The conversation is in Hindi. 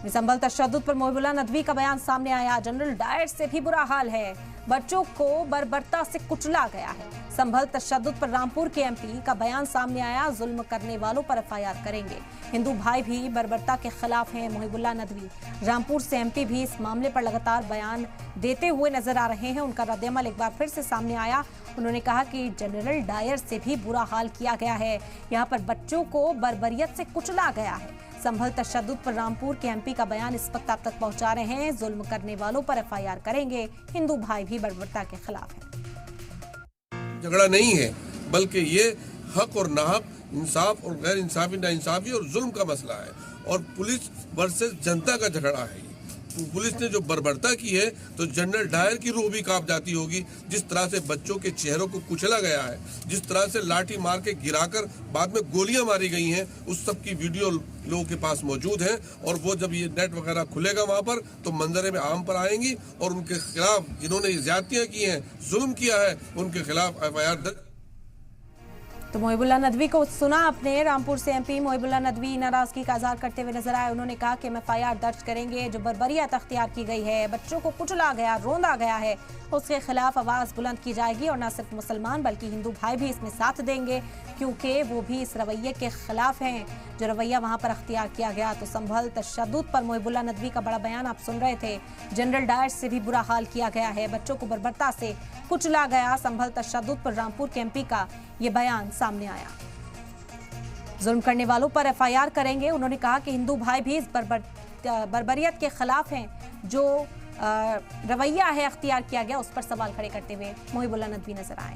संभल तशद्दुद पर मोहिबुल्लाह नदवी का बयान सामने आया। जनरल डायर से भी बुरा हाल है, बच्चों को बर्बरता से कुचला गया है। संभल तशद्दुद पर रामपुर के एमपी का बयान सामने आया। जुल्म करने वालों पर एफआईआर करेंगे। हिंदू भाई भी बर्बरता के खिलाफ हैं। मोहिबुल्लाह नदवी रामपुर से एमपी भी इस मामले पर लगातार बयान देते हुए नजर आ रहे हैं। उनका रद्देअमल एक बार फिर से सामने आया। उन्होंने कहा कि जनरल डायर से भी बुरा हाल किया गया है। यहाँ पर बच्चों को बर्बरियत से कुचला गया है। संभल तशद्दुद पर रामपुर के एमपी का बयान इस वक्त आप तक पहुंचा रहे हैं। जुल्म करने वालों पर एफआईआर करेंगे। हिंदू भाई भी बर्बरता के खिलाफ है। झगड़ा नहीं है, बल्कि ये हक और नाहक, इंसाफ और गैर इंसाफी, नाइंसाफी और जुल्म का मसला है। और पुलिस वर्सेस जनता का झगड़ा है। पुलिस ने जो बर्बरता की है तो जनरल डायर की रूह भी कांप जाती होगी। जिस तरह से बच्चों के चेहरों को कुचला गया है, जिस तरह से लाठी मार के गिराकर बाद में गोलियां मारी गई हैं, उस सब की वीडियो लोगों के पास मौजूद है। और वो जब ये नेट वगैरह खुलेगा वहां पर तो मंजरे में आम पर आएंगी और उनके खिलाफ जिन्होंने ज्यादतियां की हैं, जुल्म किया है, उनके खिलाफ एफआईआर दर्ज। तो मोहिबुल्लाह नदवी को सुना आपने। रामपुर से एमपी मोहिबुल्लाह नदवी नाराजगी का इजहार करते हुए नजर आए। उन्होंने कहा कि हम एफआईआर दर्ज करेंगे। जो बर्बरियत अख्तियार की गई है, बच्चों को कुचला गया, रोंदा गया है, उसके खिलाफ आवाज बुलंद की जाएगी। और न सिर्फ मुसलमान बल्कि हिंदू भाई भी इसमें साथ देंगे, क्योंकि वो भी इस रवैये के खिलाफ हैं जो रवैया वहां पर अख्तियार किया गया। तो संभल तशद्दुद पर मोहिबुल्लाह नदवी का बड़ा बयान आप सुन रहे थे। जनरल डायर से भी बुरा हाल किया गया है, बच्चों को बर्बरता से कुचला गया। संभल तशद्दुद पर रामपुर के एमपी का ये बयान सामने आया। जुल्म करने वालों पर एफआईआर करेंगे। उन्होंने कहा कि हिंदू भाई भी इस बर्बरियत के खिलाफ हैं। जो रवैया है अख्तियार किया गया, उस पर सवाल खड़े करते हुए मोहिबुल्लाह नदवी नजर आए।